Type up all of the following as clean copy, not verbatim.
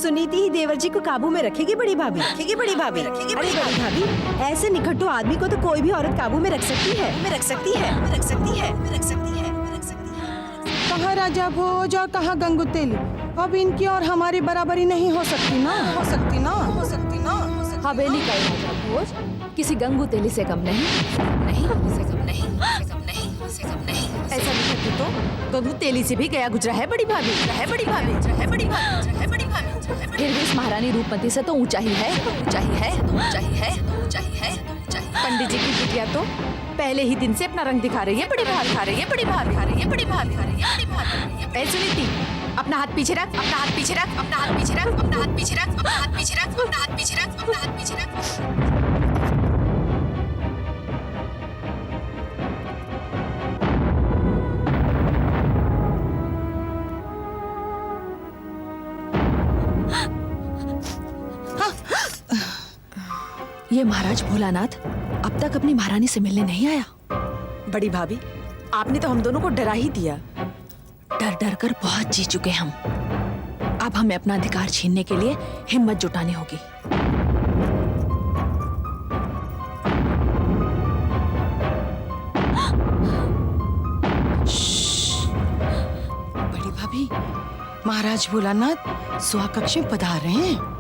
सुनीति ही देवर जी को काबू में रखेगी बड़ी भाभी, रखेगी बड़ी भाभी, रखेगी बड़ी भाभी। ऐसे निखट्टू आदमी को तो कोई भी औरत काबू में रख सकती है, रख सकती है, रख सकती है, रख सकती है, रख सकती है। कहाँ राजा भोज और कहाँ गंगुतेली, अब इनकी और हमारी बराबरी नहीं हो सकती ना, हो सकती ना, हो सकती ना। हवेली का राजा भोज किसी गंगुतेली से कम नहीं, नहीं, से कम नहीं, से कम नहीं, से कम नहीं। ऐसा निखट्टू तो गंगुतेली से भी गया गुजरा है बड़ी भाभी, है बड़ी भाभी, है बड़ी भाभी, है बड़ी भाभी। फिर भी इस महारानी रूपमती से तो ऊंचा ही है, ऊंचा ही है, ऊंचा ही है, ऊंचा ही है, ऊंचा ही। पंडित जी की बिटिया तो पहले ही दिन से अपना रंग दिखा रही है बड़ी भाभी, खा रही है बड़ी भाभी, खा रही है बड़ी भाभी, खा रही है बड़ी भाभी। ऐ सुनीति, अपना हाथ पीछे रख, अपना हाथ पीछे रख, अपना हाथ पीछे रख, अपना हाथ पीछे रख, अपना हाथ पीछे रख, अपना हाथ पीछे रख, अपना हाथ पीछे रख। ये महाराज भोलानाथ अब तक अपनी महारानी से मिलने नहीं आया। बड़ी भाभी, आपने तो हम दोनों को डरा ही दिया। डर डर कर बहुत जी चुके हम। अब हमें अपना अधिकार छीनने के लिए हिम्मत जुटानी होगी। बड़ी भाभी, महाराज भोलानाथ सुहा कक्ष में पधार रहे हैं।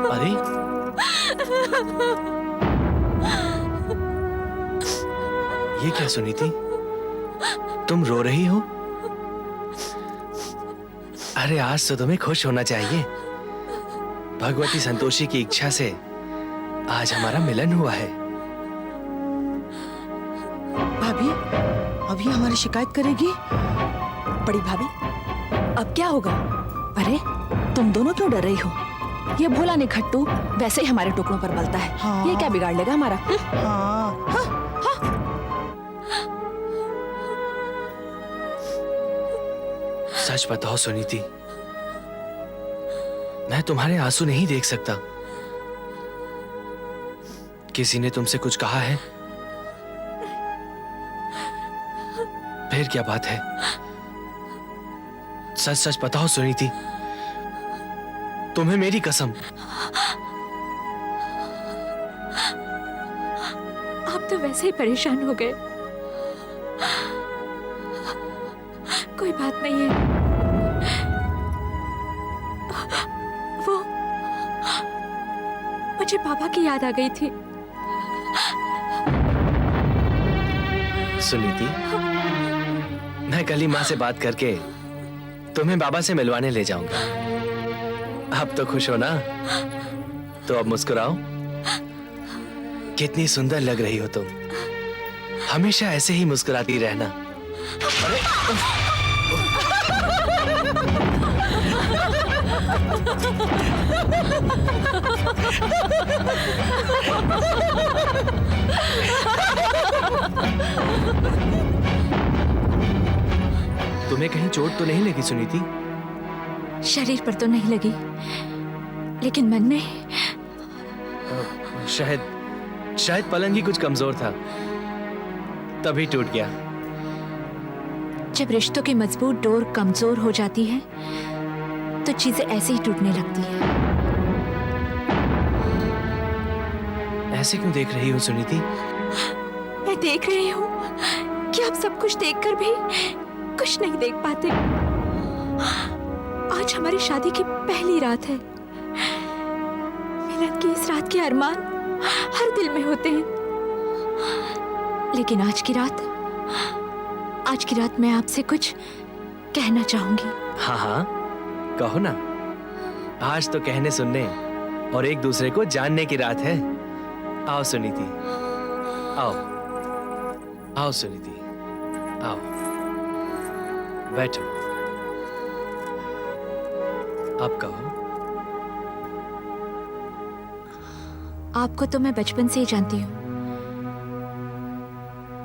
अरे ये क्या सुनीति, तुम रो रही हो? अरे आज तो तुम्हें खुश होना चाहिए। भगवती संतोषी की इच्छा से आज हमारा मिलन हुआ है। भाभी, अभी हमारी शिकायत करेगी? बड़ी भाभी, अब क्या होगा? अरे तुम दोनों क्यों डर रही हो? ये भोला निखट्टू वैसे ही हमारे टुकड़ों पर बलता है। हाँ। ये क्या बिगाड़ लेगा हमारा? हाँ, हाँ, हाँ। सच बताओ सुनीति, मैं तुम्हारे आंसू नहीं देख सकता। किसी ने तुमसे कुछ कहा है? फिर क्या बात है? सच सच बताओ सुनीति, तुम्हें मेरी कसम। आप तो वैसे ही परेशान हो गए। कोई बात नहीं है। वो मुझे पापा की याद आ गई थी। सुनीति, मैं कल ही माँ से बात करके तुम्हें बाबा से मिलवाने ले जाऊंगा। अब तो खुश हो ना? तो अब मुस्कुराओ। कितनी सुंदर लग रही हो तुम। हमेशा ऐसे ही मुस्कुराती रहना। तुम्हें कहीं चोट तो नहीं लगी सुनीति? शरीर पर तो नहीं लगी, लेकिन मन में। शायद पलंग ही कुछ कमजोर था, तभी टूट गया। जब रिश्तों की मजबूत डोर कमजोर हो जाती है तो चीजें ऐसे ही टूटने लगती है। ऐसे क्यों देख रही हो सुनीति? मैं देख रही हूँ कि आप सब कुछ देखकर भी कुछ नहीं देख पाते। आज हमारी शादी की पहली रात है। मिलन की इस रात के अरमान हर दिल में होते हैं, लेकिन आज की रात मैं आपसे कुछ कहना चाहूंगी। हाँ हाँ, कहो ना। आज तो कहने सुनने और एक दूसरे को जानने की रात है। आओ सुनीति, आओ आओ सुनीति, आओ बैठो। आप कहो। आपको तो मैं बचपन से ही जानती हूँ।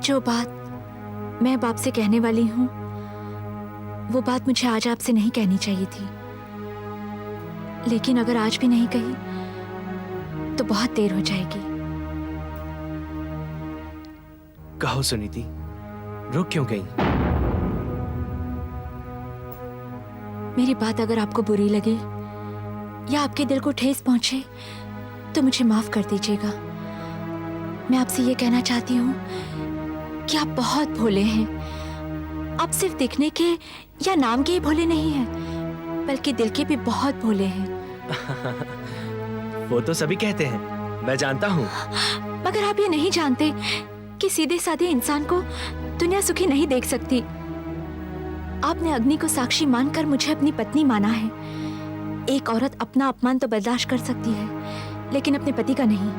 जो बात मैं अब आपसे कहने वाली हूँ, वो बात मुझे आज आपसे नहीं कहनी चाहिए थी, लेकिन अगर आज भी नहीं कही तो बहुत देर हो जाएगी। कहो सुनीति, रुक क्यों गई? मेरी बात अगर आपको बुरी लगे या आपके दिल को ठेस पहुंचे तो मुझे माफ कर दीजिएगा। मैं आपसे ये कहना चाहती हूँ कि आप बहुत भोले हैं। आप सिर्फ दिखने के या नाम के ही भोले नहीं हैं, बल्कि दिल के भी बहुत भोले हैं। वो तो सभी कहते हैं, मैं जानता हूँ। मगर आप ये नहीं जानते कि सीधे साधे इंसान को दुनिया सुखी नहीं देख सकती। आपने अग्नि को साक्षी मानकर मुझे अपनी पत्नी माना है। एक औरत अपना अपमान तो बर्दाश्त कर सकती है, लेकिन अपने पति का नहीं।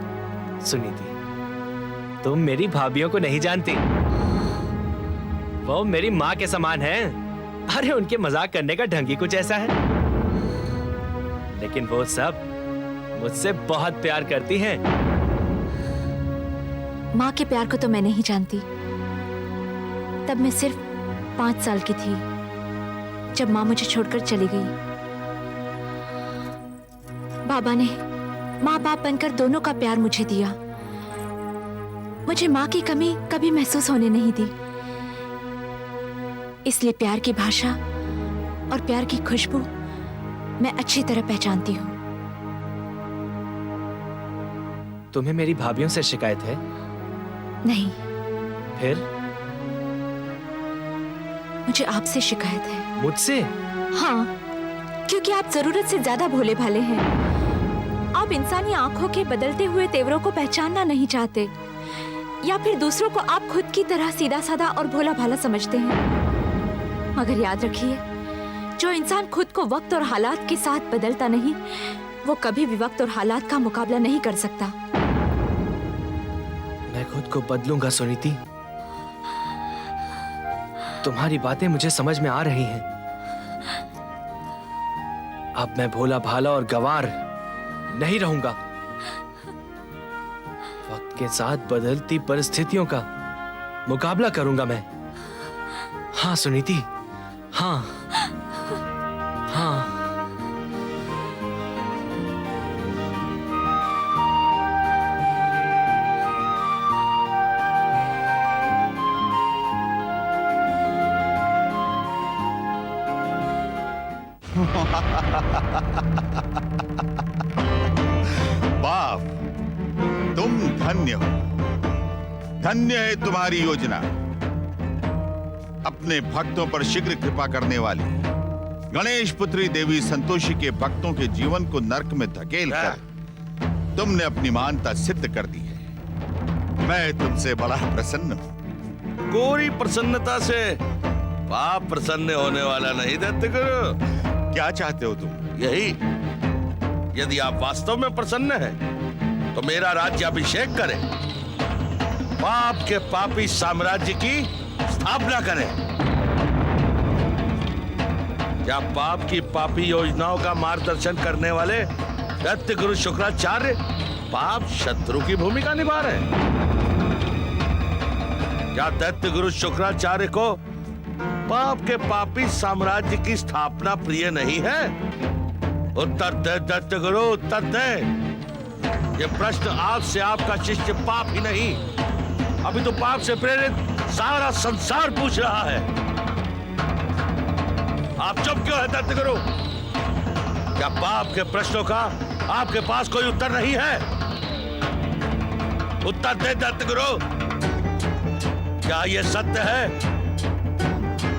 सुनीति, तुम मेरी भाभियों को नहीं जानती। वो मेरी माँ के समान हैं। अरे उनके मजाक करने का ढंग ही कुछ ऐसा है। लेकिन वो सब मुझसे बहुत प्यार करती हैं। माँ के प्यार को तो मैं नहीं जानती। तब मैं सिर्फ 5 साल की थी जब माँ मुझे छोड़कर चली गई। बाबा ने माँ बाप बनकर दोनों का प्यार मुझे दिया। मुझे माँ की कमी कभी महसूस होने नहीं दी। इसलिए प्यार की भाषा और प्यार की खुशबू मैं अच्छी तरह पहचानती हूँ। तुम्हें मेरी भाभियों से शिकायत है? नहीं, फिर? मुझे आपसे शिकायत है। मुझसे? हाँ, क्योंकि आप जरूरत से ज्यादा भोले भाले हैं। आप इंसानी आंखों के बदलते हुए तेवरों को पहचानना नहीं चाहते, या फिर दूसरों को आप खुद की तरह सीधा साधा और भोला भाला समझते हैं। मगर याद रखिए, जो इंसान खुद को वक्त और हालात के साथ बदलता नहीं, वो कभी भी वक्त और हालात का मुकाबला नहीं कर सकता। मैं खुद को बदलूंगा सुनीति। तुम्हारी बातें मुझे समझ में आ रही हैं। अब मैं भोला भाला और गंवार नहीं रहूंगा। वक्त के साथ बदलती परिस्थितियों का मुकाबला करूंगा मैं। हाँ सुनीति, हाँ हाँ। बाप, तुम धन्य हो। धन्य है तुम्हारी योजना। अपने भक्तों पर शीघ्र कृपा करने वाली गणेश पुत्री देवी संतोषी के भक्तों के जीवन को नरक में धकेल कर तुमने अपनी महानता सिद्ध कर दी है। मैं तुमसे बड़ा प्रसन्न हूँ। कोरी प्रसन्नता से पाप प्रसन्न होने वाला नहीं दैत्य गुरु। क्या चाहते हो तुम? यही, यदि आप वास्तव में प्रसन्न हैं, तो मेरा राज्याभिषेक करें, पाप के पापी साम्राज्य की स्थापना करें। क्या पाप की पापी योजनाओं का मार्गदर्शन करने वाले दैत्य गुरु शुक्राचार्य पाप शत्रु की भूमिका निभा रहे हैं? क्या दैत्य गुरु शुक्राचार्य को पाप के पापी साम्राज्य की स्थापना प्रिय नहीं है? उत्तर दे दैत्य गुरु, उत्तर दे। ये प्रश्न आपसे आपका शिष्य पाप ही नहीं, अभी तो पाप से प्रेरित सारा संसार पूछ रहा है। आप चुप क्यों है दैत्य गुरु? क्या पाप के प्रश्नों का आपके पास कोई उत्तर नहीं है? उत्तर दे दैत्य गुरु। क्या ये सत्य है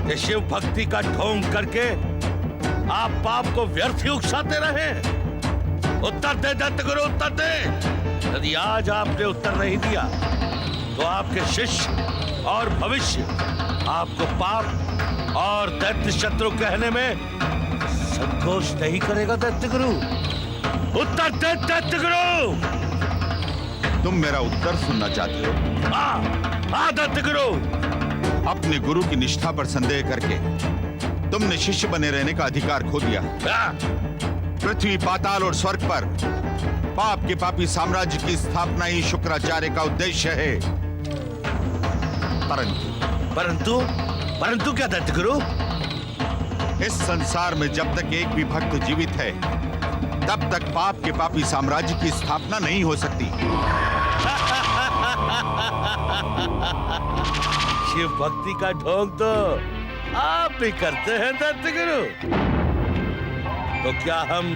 कि शिव भक्ति का ढोंग करके आप पाप को व्यर्थ ही उकसाते रहे? उत्तर दे दैत्य गुरु, उत्तर दे। यदि आज आपने उत्तर नहीं दिया तो आपके शिष्य और भविष्य आपको पाप और दैत्य शत्रु कहने में संतोष नहीं करेगा दैत्य गुरु। उत्तर दे दैत्य गुरु। तुम मेरा उत्तर सुनना चाहते हो? हाँ दैत्य गुरु। अपने गुरु की निष्ठा पर संदेह करके तुमने शिष्य बने रहने का अधिकार खो दिया। पृथ्वी, पाताल और स्वर्ग पर पाप के पापी साम्राज्य की स्थापना ही शुक्राचार्य का उद्देश्य है। परंतु क्या दैत्य गुरु? इस संसार में जब तक एक भी भक्त जीवित है, तब तक पाप के पापी साम्राज्य की स्थापना नहीं हो सकती। शिव भक्ति का ढोंग तो आप भी करते हैं दैत्य गुरु। तो क्या हम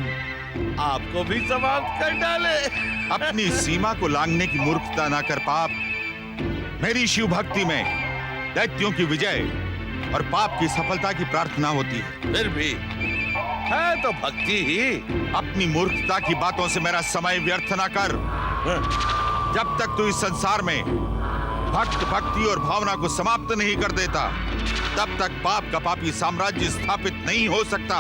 आपको भी समाप्त कर डाले? अपनी सीमा को लांघने की मूर्खता ना कर पाप। मेरी शिव भक्ति में दैत्यों की विजय और पाप की सफलता की प्रार्थना होती है। फिर भी है तो भक्ति ही। अपनी मूर्खता की बातों से मेरा समय व्यर्थ ना कर। जब तक तू इस संसार में भक्त भक्ति और भावना को समाप्त नहीं कर देता, तब तक पाप का पापी साम्राज्य स्थापित नहीं हो सकता।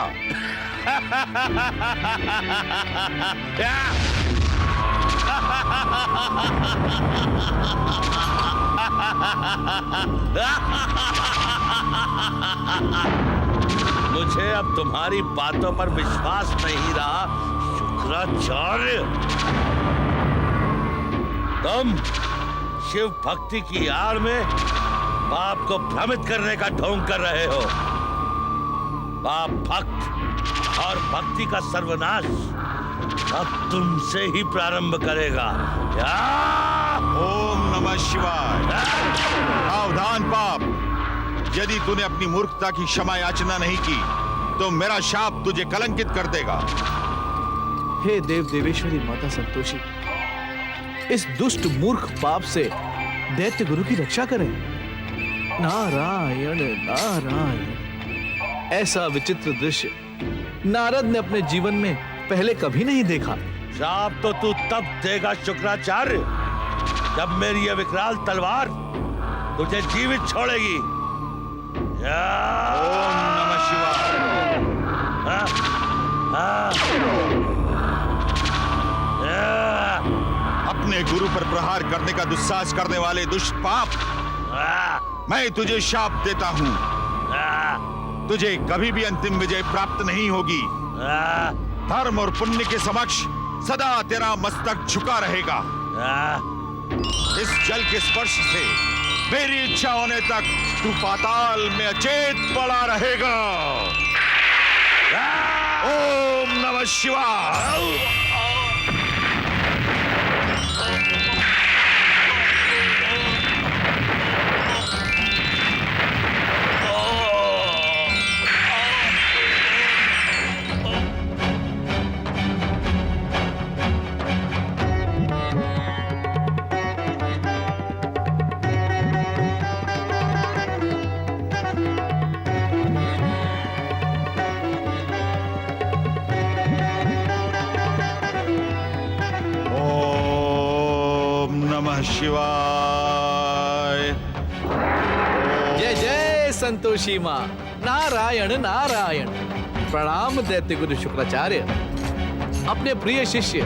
मुझे अब तुम्हारी बातों पर विश्वास नहीं रहा शुक्राचार्य। तुम शिव भक्ति की आड़ में पाप को भ्रमित करने का ढोंग कर रहे हो। पाप भक्त और भक्ति का सर्वनाश अब तुमसे ही प्रारंभ करेगा। ओम नमः शिवाय। सावधान पाप, यदि तूने अपनी मूर्खता की क्षमा याचना नहीं की तो मेरा शाप तुझे कलंकित कर देगा। हे देव देवेश्वरी माता संतोषी, इस दुष्ट मूर्ख पाप से दैत्य गुरु की रक्षा करें। नारायण नारायण। ऐसा विचित्र दृश्य नारद ने अपने जीवन में पहले कभी नहीं देखा। शाप तो तू तब देगा शुक्राचार्य जब मेरी यह विकराल तलवार तुझे जीवित छोड़ेगी। ओम नमः शिवाय। अपने गुरु पर प्रहार करने का दुस्साहस करने वाले दुष्ट पाप, मैं तुझे शाप देता हूँ। तुझे कभी भी अंतिम विजय प्राप्त नहीं होगी। धर्म और पुण्य के समक्ष सदा तेरा मस्तक झुका रहेगा। इस जल के स्पर्श से मेरी इच्छा होने तक तू पाताल में अचेत पड़ा रहेगा। ओम नमः शिवाय। शिवाय। जय जय संतोषी माँ। नारायण नारायण। प्रणाम दैत्य गुरु शुक्राचार्य। अपने प्रिय शिष्य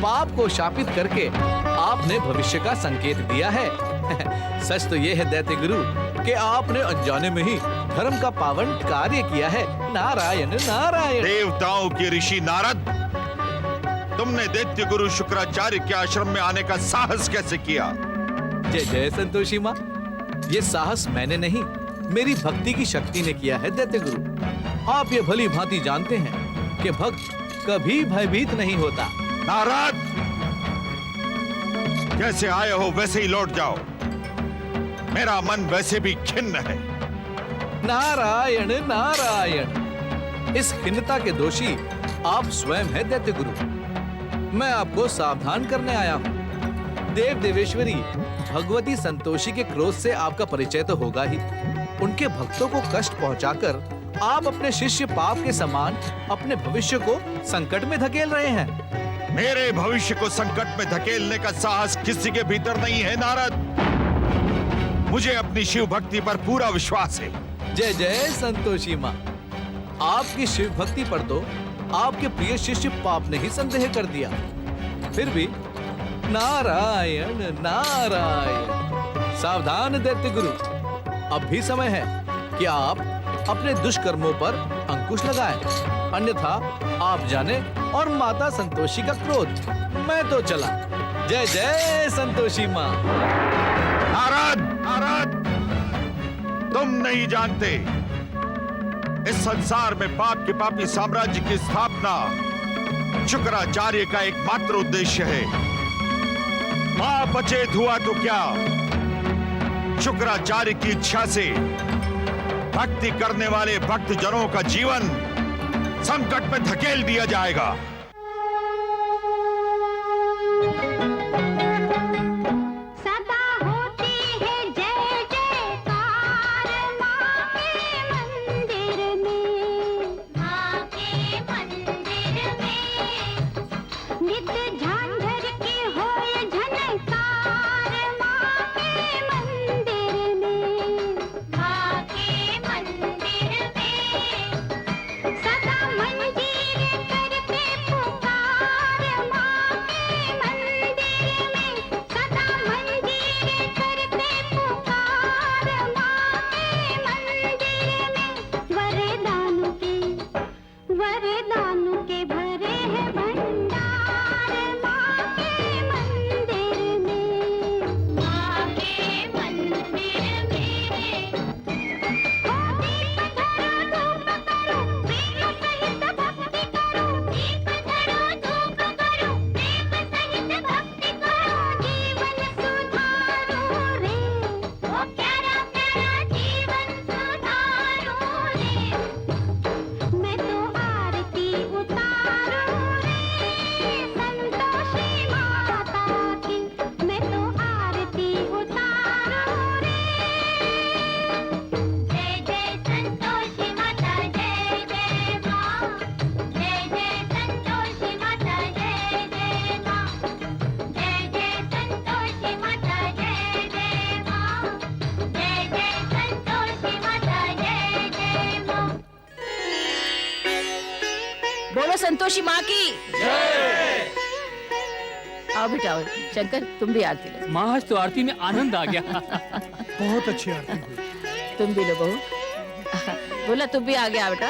पाप को शापित करके आपने भविष्य का संकेत दिया है। सच तो यह है दैत्य गुरु कि आपने अनजाने में ही धर्म का पावन कार्य किया है। नारायण नारायण। देवताओं के ऋषि नारद, तुमने दैत्य गुरु शुक्राचार्य के आश्रम में आने का साहस कैसे किया? जय जय संतोषी माँ। ये साहस मैंने नहीं, मेरी भक्ति की शक्ति ने किया है दैत्य गुरु। आप ये भली भांति जानते हैं कि भक्त कभी भयभीत नहीं होता। नारद, जैसे आए हो वैसे ही लौट जाओ। मेरा मन वैसे भी खिन्न है। नारायण नारायण। इस खिन्नता के दोषी आप स्वयं है दैत्य गुरु। मैं आपको सावधान करने आया हूँ। देव देवेश्वरी भगवती संतोषी के क्रोध से आपका परिचय तो होगा ही। उनके भक्तों को कष्ट पहुंचाकर आप अपने शिष्य पाप के समान अपने भविष्य को संकट में धकेल रहे हैं। मेरे भविष्य को संकट में धकेलने का साहस किसी के भीतर नहीं है नारद। मुझे अपनी शिव भक्ति पर पूरा विश्वास है। जय जय संतोषी माँ। आपकी शिव भक्ति पर तो आपके प्रिय शिष्य पाप ने ही संदेह कर दिया। फिर भी नारायण नारायण। सावधान दैत्य गुरु, अब भी समय है कि आप अपने दुष्कर्मों पर अंकुश लगाएं, अन्यथा आप जाने और माता संतोषी का क्रोध। मैं तो चला। जय जय संतोषी माँ। नारद, नारद, तुम नहीं जानते इस संसार में पाप के पापी साम्राज्य की स्थापना शुक्राचार्य का एकमात्र उद्देश्य है। पाप अचेत हुआ तो क्या, शुक्राचार्य की इच्छा से भक्ति करने वाले भक्त जनों का जीवन संकट में धकेल दिया जाएगा। सदा होती है जय जयकार माँ के मंदिर में, माँ के मंदिर में। नित झांझर की होए झनकार माँ के मंदिर में, माँ के मंदिर में। सदा मंजीर करते पुकार माँ के मंदिर में, सदा मंजीर करते पुकार माँ के मंदिर में। वरदान के भरे हैं भंडार माँ के मंदिर में, माँ के मंदिर में। दीप धरो धूप करो प्रेम सहित भक्ति करो, दीप धरो धूप करो प्रेम सहित भक्ति करो। जीवन सुधारो रे, ओ प्यारा प्यारा जीवन सुधारो रे। मैं तो आरती उतारो रे संतोषी माता की, मैं तो आरती उतारो रे। जय जय संतोषी माता जय जय माँ, जय जय संतोषी माता जय जय माँ, जय जय संतोषी माता जय जय माँ, जय जय संतोषी माता जय जय माँ। बोलो संतोषी माँ की आओ बेटा आओ। शंकर तुम भी आरती लो। माँ आज तो आरती में आनंद आ गया। बहुत अच्छी आरती हुई। तुम भी लो बहू। बोला तुम भी आ गया बेटा।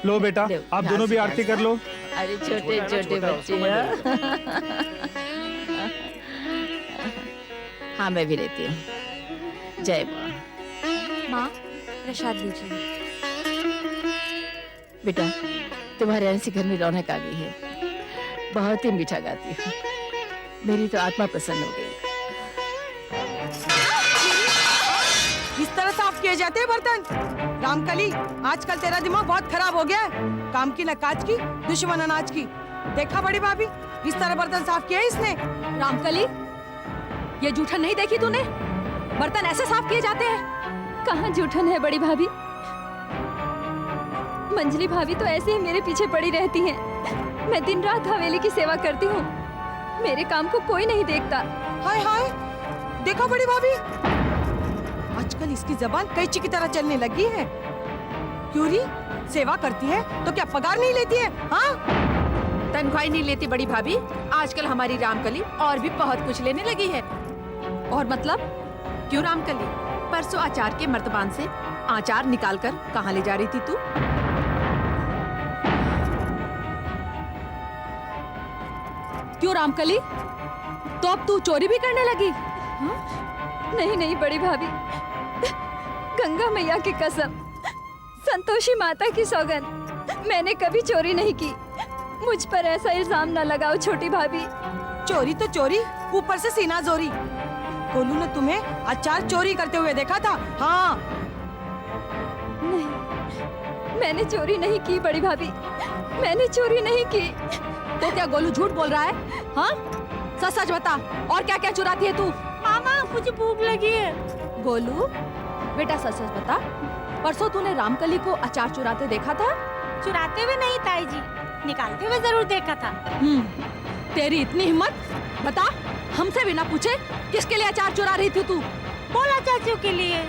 लो बेटा दे, आप यहाँ दोनों भी से, आरती यहाँ कर लो। अरे छोटे छोटे बच्चे हैं। हाँ मैं भी लेती हूँ। जय माँ। माँ प्रसाद लीजिए। बेटा तुम्हारे आने से घर में रौनक आ गई है। बहुत ही मीठा गाती हूँ। मेरी तो आत्मा प्रसन्न हो गई। इस तरह साफ किए जाते हैं बर्तन? रामकली, आजकल तेरा दिमाग बहुत खराब हो गया है। काम की न काज की, दुश्मन अनाज की। देखा बड़ी भाभी, इस तरह बर्तन साफ किया है इसने। रामकली, ये जूठन नहीं देखी तूने? बर्तन ऐसे साफ किए जाते हैं? कहाँ जूठन है बड़ी भाभी? मंजली भाभी तो ऐसे ही मेरे पीछे पड़ी रहती हैं। मैं दिन रात हवेली की सेवा करती हूँ, मेरे काम को कोई नहीं देखता। हाय हाय, देखो बड़ी भाभी, आजकल इसकी जबान कैंची की तरह चलने लगी है। क्यों री, सेवा करती है तो क्या पगार नहीं लेती है? हाँ, तनख्वाही नहीं लेती बड़ी भाभी। आजकल हमारी रामकली और भी बहुत कुछ लेने लगी है। और मतलब? क्यों रामकली, परसों आचार के मर्तबान से आचार निकाल कर कहाँ ले जा रही थी तू? क्यों रामकली, तो अब तू चोरी भी करने लगी? नहीं नहीं बड़ी भाभी, गंगा मैया की कसम, संतोषी माता की सौगंध, मैंने कभी चोरी नहीं की। मुझ पर ऐसा इल्जाम न लगाओ छोटी भाभी। चोरी तो चोरी, ऊपर से सीना जोरी। गोलू ने तुम्हें अचार चोरी करते हुए देखा था। हाँ, नहीं, मैंने चोरी नहीं की बड़ी भाभी, मैंने चोरी नहीं की। तो क्या गोलू झूठ बोल रहा है? हाँ, सच सच बता, और क्या क्या चुराती है तू? मामा मुझे भूख लगी है। गोलू बेटा सच सच बता, परसों तूने रामकली को अचार चुराते देखा था? चुराते हुए नहीं ताई जी, निकालते हुए जरूर देखा था। तेरी इतनी हिम्मत, बता हमसे बिना पूछे किसके लिए अचार चुरा रही थी तू? बोला चाचू के लिए।